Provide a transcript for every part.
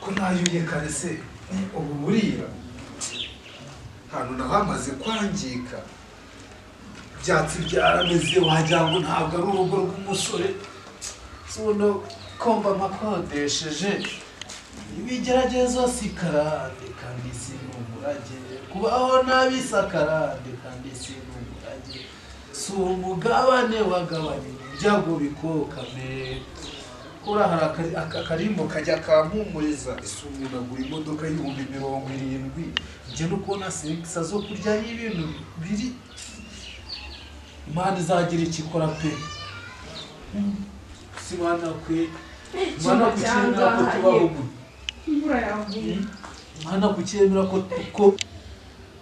ko nayuye kare se ubu burira hano nahamaze kwangika byatsi byarameze wagira ngo ntabwo ari urugo rw'umusore sono komba makodesheje ibigeragezo sikarande kandi sinumurage kubaho nabisakarande kandi sinumurage si umugabane wagabanye ibyago bikokame urahara akarimbo kajya kampumuriza isumunagura imodoka y'ibihumbi 70 njye no kubona sexa zo kurya y'ibintu biri Imana izagira ikikora pe simana kwe mana kucyemera ko tubaho imvura yavuye mana kucyemera ko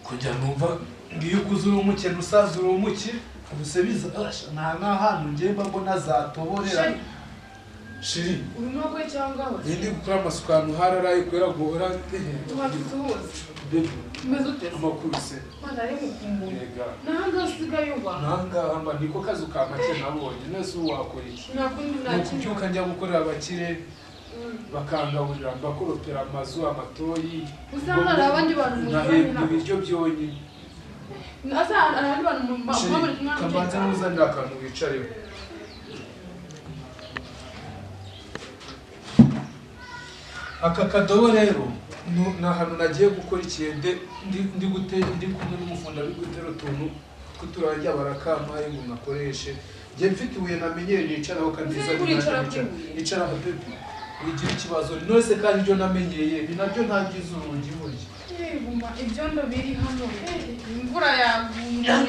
kujya numva ngiye kuzura umukene usazura umuki ubusebiza nta hantu ngiye mbona zatoborera shiri urimo kwe cyangwa we ndi gukora amasukano hararaye kwera guhora meze ute amakuru se mana ari mukumbuye nanga usigaye uba nanga amba niko kazi ka make nabonye nese wakora iki nakundi naki kubyuka njya gukorera abakire bakangaburira bakoropera amazu amatoyi usanga ari abandi bantu mu ibiryo byonyine asa abandi bantu mu maburi kimwe kabanza muzanira akantu wicareho aka kadobo rero na hano nagiye gukora ikiyende ndi kumwe n'umufunda ari gutera utuntu kuturangira barakampaye ngo nakoreshe njye mfite ibuye namenyere nicaraho kandi nicara aho pepe wigira ikibazo nose kandi ibyo namenyeye ni nabyo ntagize urugi burya ibyondo biri hano imvura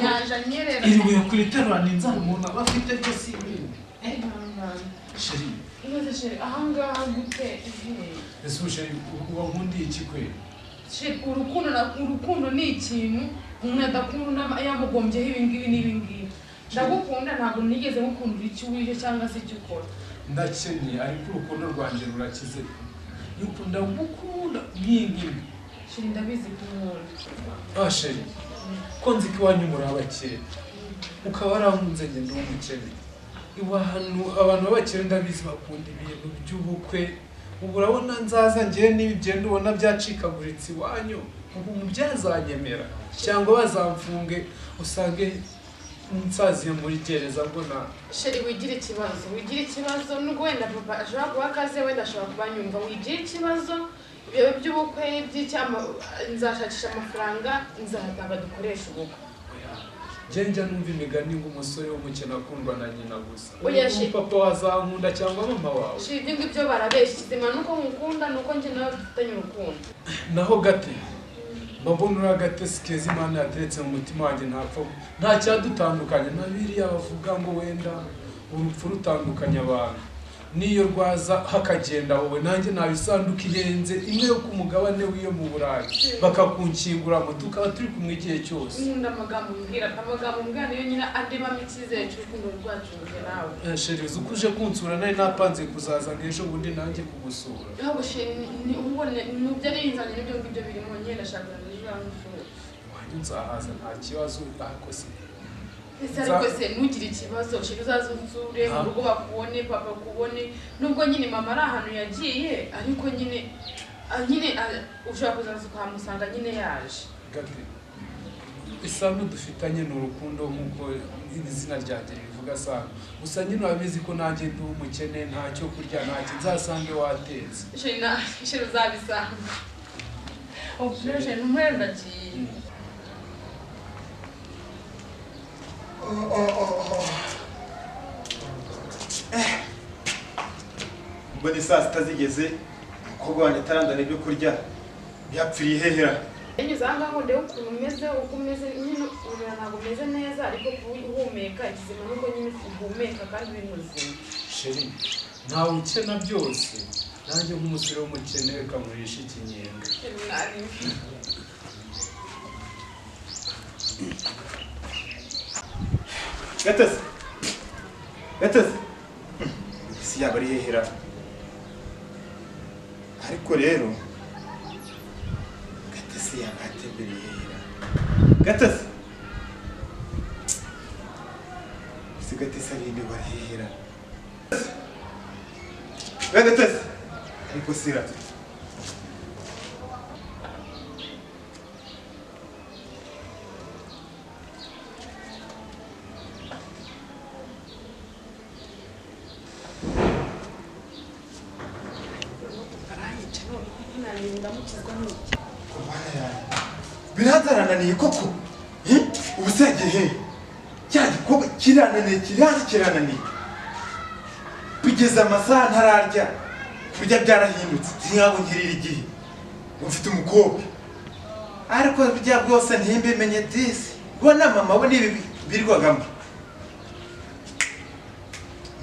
yaje anyerera iri buye kuriterura n'inzara umuntu aba afite byose sheri sheri ahangaha gute ese sheri uba nkundiye iki kwe sheri urukundo ni ikintu umuntu adakunda yamugombyeho ibingibi n'ibingibi ndagukunda ntabwo nigeze ngukundira icyo uje cyangwa se icyo ukora ndakennye ariko urukundo rwanjye rurakize yuko ndagukunda nk'ingibi sheri ndabizi kumwunda sheri ko nzi ko iwanyu muri abakire ukaba warankunze njye ndi umukene abantu b'abakire ndabizi bakunda ibintu by'ubukwe ubu urabona nzaza njyewe n'ibigenda ubona byacikaguritse iwanyu ubu byazanyemera cyangwa bazamfunge usange nsaziye muri gereza mbona sheri wigira ikibazo nubwo wenda papa ashobora kuba akaze wenda ashobora kuba nyumva wigira ikibazo ibyo by'ubukwe by'icyama nzashakisha amafaranga nzahatanga dukoresha ubukwe njya numva imigani ng'umusore w'umukene akundwa na nyina gusa papa wazankunda cyangwa mama wawe sheri ibyo ngibyo barabeshya ikizima nuko mukunda nuko njye nawe dufitanye urukundo naho gate mbabona uriya gatesi keza Imana yateretse mu mutima wanjye ntapfa nta cyadutandukanye na biriya bavuga ngo wenda urupfu rutandukanya abantu niyo rwaza hakagenda wowe nanjye nabisanduka irenze imwe yo ku mugabane w'iyo mu Burayi bakakunkinguramo tukaba turi kumwe igihe cyose nkunda amagambo mbwira niyo nyine andemamo icyizere cy'urukundo rwacu njye nawe sheri uzi ko uje kunsura nari napanze kuzaza nk'ejo bundi nanjye kugusura ahubwo sheri ubone nubyo ari inzanye n'ibyo ngibyo birimo nyine ndashaka wanyu nzahaza nta kibazo ariko se ntugire ikibazo sheri uzaze unsure mu rugo bakubone papa kubone nubwo nyine mama ari ahantu yagiye ariko nyine ushobora kuzaza ukahamusanga nyine yaje isano dufitanye ni urukundo nk'uko izina ryanjye rivuga sana gusa nyine urabizi ko nanjye ndi umukene ntacyo kurya ntacyo nzasange watetse sheri uzabisanga sheri n'umwere ndagiye mbona saa sita zigeze umukobwa wanjye atarandana ibyo kurya byapfiriye ihehera nyuze aha ngaho ndebe ukuntu umeze uko umeze nyine ntabwo umeze neza ariko uhumeka ikizima nuko nyine uhumeka kandi uri muzima sheri ntawe ukena byose nanjye nk'umusore w'umukene reka murishe ikinyenga gateze isi yaba ari hehera ariko rero gateze yaba atembereye hehera gateze isi gateze ari indi barahehera Begateze. Ariko sira. Birazarananiye koko. Ubusegehe. Cya gikobwa kirananiye. Bigeze amasaha ntararya. Kurya byarahindutse. Singaho nkirira igihe. Mfite umukobwa. Ariko bijya bwose ntimbimenye disi. Bona mama we nibi birirwagamo.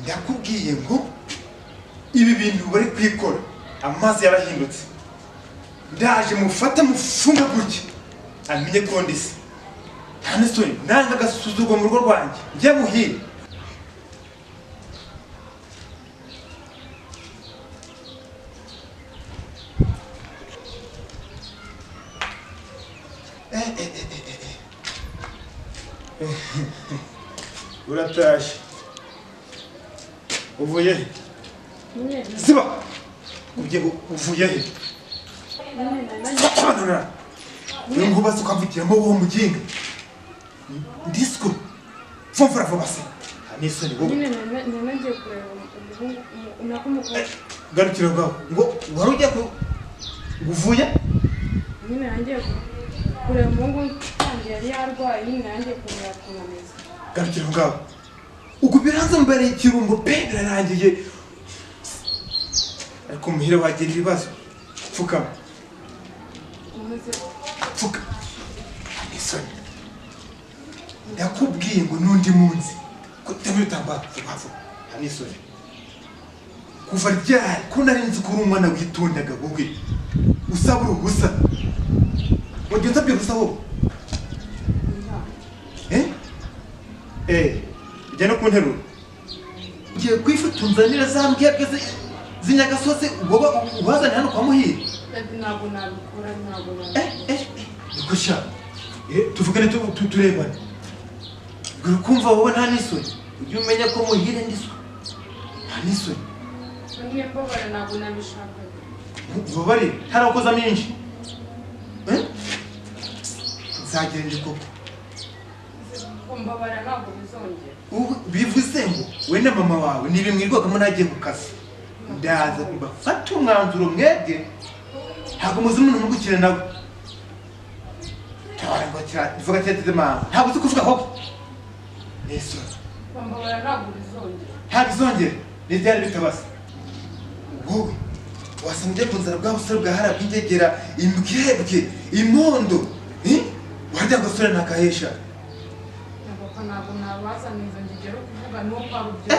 Ndakubwiye ngo ibi bintu bari kwikora amazi yarahindutse. Ndaje mufata mufunga gutya. Amenye kondisi. Hano story nanga gasuzugwa mu rugo rwanjye. Njye muhira. Urataje. Uvuye he? Siba. Uvuye he? Nana. Ngo bazo kamvikiramo uwo muginga. Disco. Fomfora vobase. Anisoni wowe. Nana ngiye kureba umuhungu Garukira ngaho. Ngo wari ujya ku uvuye? Nyine nanjye kureba umuhungu kandi yari yarwaye nyine nanjye kureba kunameza. Garukira ngaho. Uko biranze mbere ikirumbo pe birarangiye. Ariko muhire wagira ibibazo. Fukama. Fuka. Anisoni. Ndakubwiye ngo nundi munsi. Kutamutamba vubavu. Anisoni. Kuva ryari ko narinzi kuri umwana witondaga wowe. Usabura ubusa. Wajya utabye gusa wowe. Ujya no kunterura. Ugiye kwifutunzanira za mbwebwe zinyagasozi wowe uhazanye hano kwa Muhire. Ntabwo nabikora Niko sha. Tuvugane turebane. Gura kumva wowe nta nisoni. Ujye umenya ko Muhire ndiswe. Nta nisoni. Niyo mbabara ntabwo nabishaka. Ubabari harakoza menshi. Nzagenda koko. Mbabara ntabwo bizongera. Bivuze ngo we na mama wawe nibimwirwagamo nagiye ku kazi. Ndaza kubafata umwanzuro mwebwe. Ntabwo muzi umuntu mugukira nawe. Ngo kivuga cyateze mama. Ntabwo uzi kuvuga koko. Yesu. Mbabara ntabwo bizongera. Ntabwo bizongera. Ni byari bitabasa. Wowe wasanze kunzara bwa busore bwa hara bw'ingegera imbwebwe imondo. Wajya gusura nakahesha. Ntabwo nabazaniza ngigero kuvuga no kwa rubyo.